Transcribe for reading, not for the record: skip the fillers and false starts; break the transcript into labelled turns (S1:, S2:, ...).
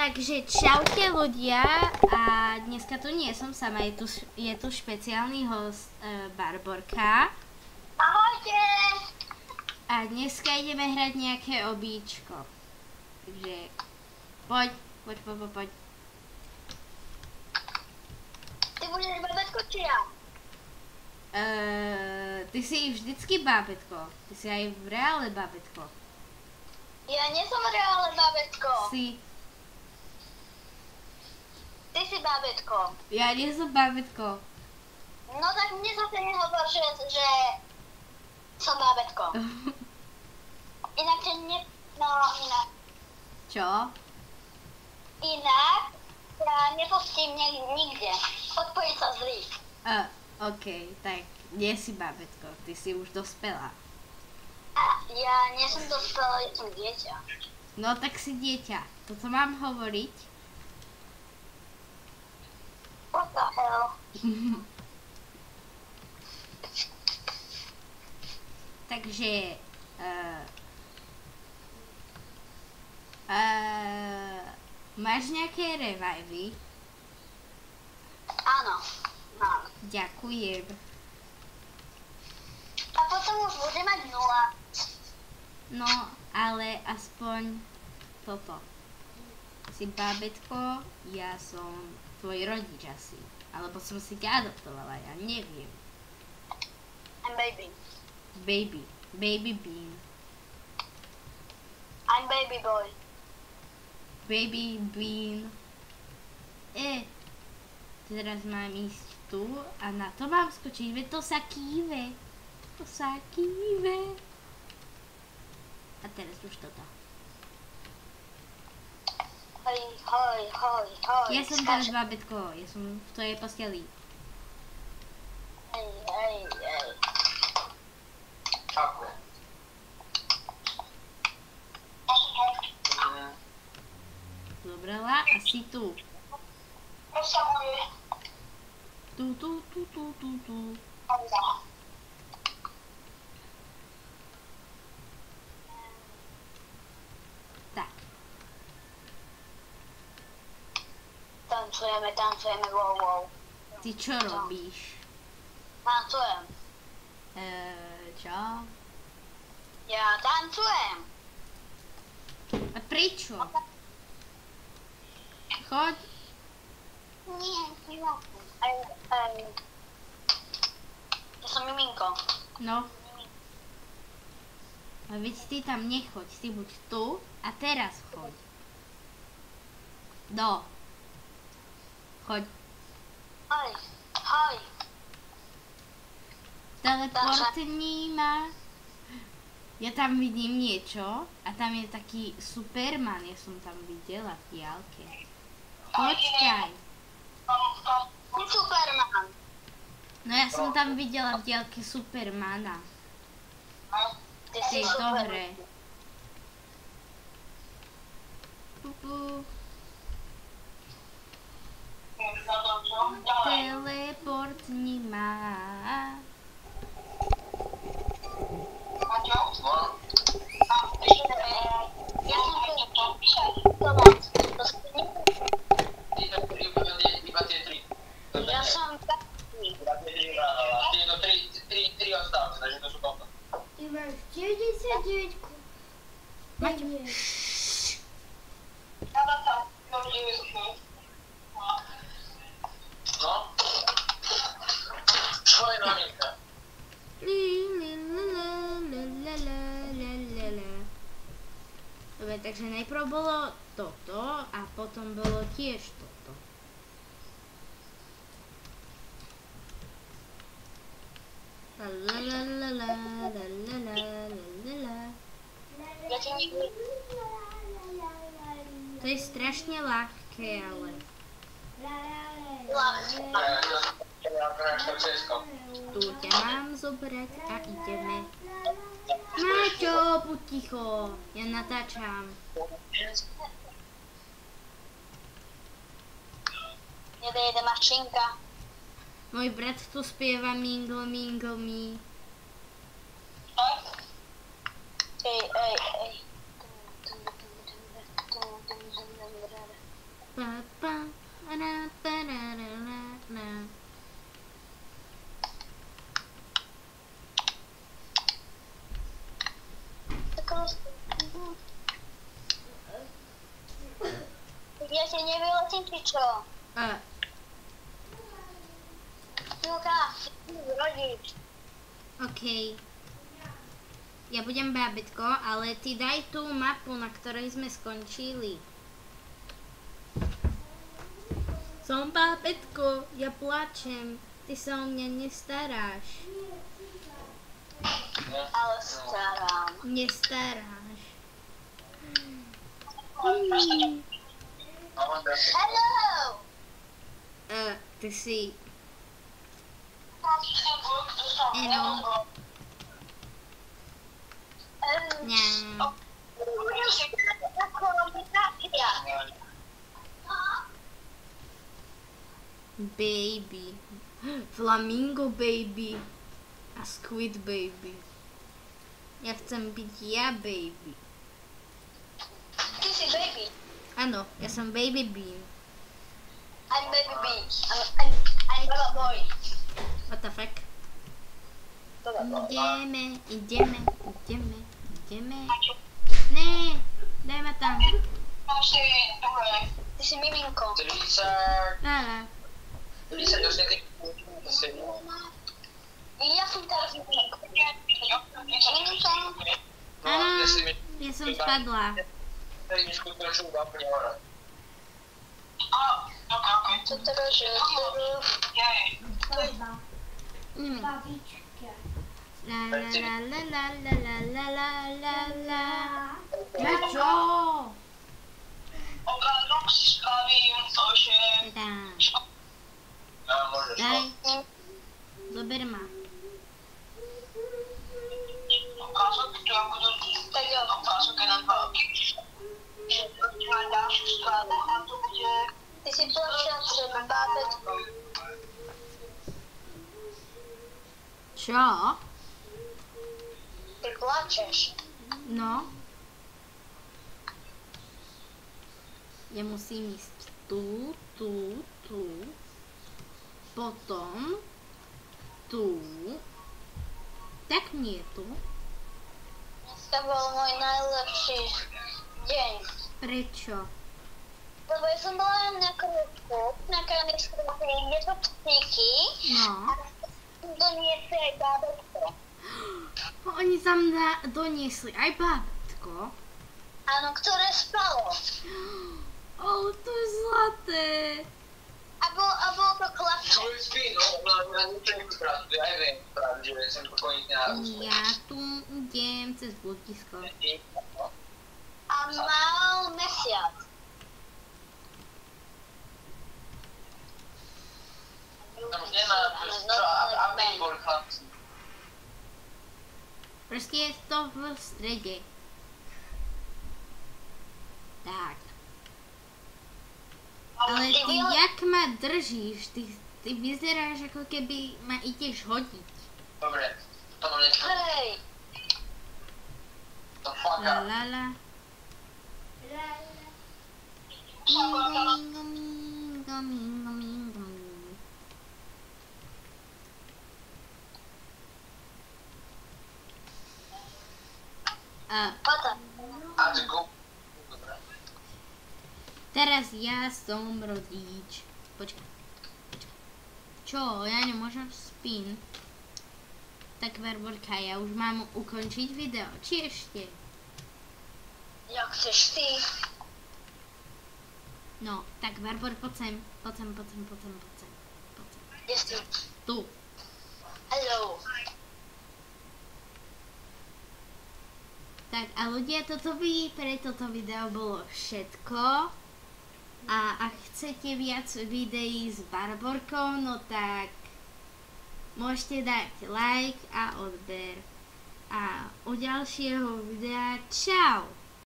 S1: Takže čaute ľudia a dneska tu nie som sama, je tu špeciálny host Barborka.
S2: Ahojte!
S1: A dneska ideme hrať nejaké obíčko. Takže poď.
S2: Ty budeš babetko či ja?
S1: Ty si vždycky bábätko. Ty si aj v reále bábätko.
S2: Ja nie som reálne babetko.
S1: Si.
S2: Ty si babetko.
S1: Ja nie som bábätko.
S2: No tak mne zase nehovor, že som babetko. Inak ťa inak.
S1: Čo?
S2: Inak ja nepustím nikde. Odpojiť sa zlý.
S1: OK, tak nie si bábätko, ty si už dospelá.
S2: A ja nie som dospelá, ja som dieťa.
S1: No tak si dieťa. Toto mám hovoriť?
S2: What the hell?
S1: Takže máš nejaké revivy?
S2: Áno, mám.
S1: Ďakujem.
S2: A potom už bude mať 0.
S1: No, ale aspoň toto. Si bábätko, ja som tvoj rodič asi. Alebo som si ťa adoptovala, ja neviem.
S2: I'm baby.
S1: Baby bean.
S2: I'm baby boy.
S1: Baby bean. Teraz mám ísť tu a na to mám skočiť, veď to sa kýve. A teraz už toto.
S2: Hoj.
S1: Ja som teraz bábätko, ja som v tvojej posteli.
S2: Hej.
S3: Čakujem.
S1: Dobrala a si tu. Tu. Tak.
S2: Tancujeme, wow.
S1: Ty čo robíš?
S2: Tancujem.
S1: Čo?
S2: Ja tancujem.
S1: A prečo? Choď.
S2: Nie. Ja som miminko.
S1: No. A veď ty tam nechoď, ty buď tu a teraz choď. Choď.
S2: Hoj.
S1: Teleportni ma. Ja tam vidím niečo a tam je taký Superman, ja som tam videla v diaľke. Počkaj.
S2: Superman.
S1: No ja som tam videla v diaľke Supermana.
S2: Ty
S1: V
S2: si
S1: tejto
S2: super.
S1: hre. Teleportni ma.
S2: Ja som pomoc.
S3: Iba tie 3.
S2: Ja som taký.
S3: Tieto 3 ostávajú, takže to sú toto.
S4: Ty máš 99.
S1: Maťo.
S3: No? Čo je novinka?
S1: Dobre, takže najprv bolo toto a potom bolo tiež toto.
S2: Ja ti nikdy.
S1: To je strašne ľahké, ale... Tu ťa mám zobrať a ideme. Maťo, buď ticho, ja natáčam.
S2: Jede mašinka.
S1: Môj brat tu spieva Mingle Me.
S2: Ej.
S1: Pa, pa, ra, pa, ra, ra, ra, ra.
S2: Ja si nevyletím, či čo? Julka, rodič.
S1: OK. Ja budem bábätko, ale ty daj tú mapu, na ktorej sme skončili. Som bábätko, ja plačem. Ty sa o mňa nestaráš.
S2: Ale starám.
S1: Nestaráš.
S2: Hello!
S1: Ty si... Ňa. Baby. Flamingo baby. A squid baby. Ja chcem byť ja baby.
S2: Ty si baby.
S1: Áno, ja som baby bean.
S2: I'm baby B. I'm Baba boy.
S1: What the fuck?
S2: Baba boy.
S1: Ideme. Ne, daj ma tam.
S2: Ty si miminko.
S3: 30,
S1: Lala.
S3: 30, już nie tych.
S2: Ja som teraz miminko. Miminko.
S1: Áno, ja som spadla.
S2: Co teraz, že...
S4: Babička.
S1: La.
S4: Na čo?
S3: Obrázok si spravím to, že... Môžeš.
S1: Daj. Zober ma.
S3: Obrázok, to ako to...
S2: Tak jo.
S3: Obrázok je na 2 roky. Dáš skladať a to bude...
S2: Ty si plačačem, bábätko.
S1: Čo?
S2: Ty plačeš.
S1: No. Ja musím ísť tu. Potom tu. Tak nie tu.
S2: Dneska bol môj najlepší deň.
S1: Prečo?
S2: Lebo ja som bola na krúžku, na kranickej, kde sú psíky.
S1: No.
S2: Doniesli aj bábätko.
S1: Oni tam doniesli aj bábätko.
S2: Áno, ktoré spalo.
S1: To je zlaté.
S2: A bolo to chlapče.
S3: Tvoj spí, no, na ničom pravdu, ja viem pravdu, že som pokojný na
S1: Ja tu idem cez blúdisko.
S2: A mal mesiac.
S3: Tam nemá, čo, aby bol chlapci.
S1: Proste je to v strede. Tak. Ale ty jak ma držíš? Ty vyzeráš ako keby ma ideš hodiť.
S3: Dobre, to mám nechám.
S2: Hej.
S3: To fuck up.
S1: La. Mingo.
S2: Potom.
S3: A ty go... Dobre.
S1: Teraz ja som rodič. Počkaj. Čo? Ja nemôžem spin. Tak Barborka, ja už mám ukončiť video. Či ešte?
S2: Jak chceš ty?
S1: No, tak Barbor, poď sem.
S2: Kde si?
S1: Tu.
S2: Hello.
S1: Tak a ľudia, pre toto video bolo všetko. A ak chcete viac videí s Barborkou, no tak môžete dať like a odber. A u ďalšieho videa čau!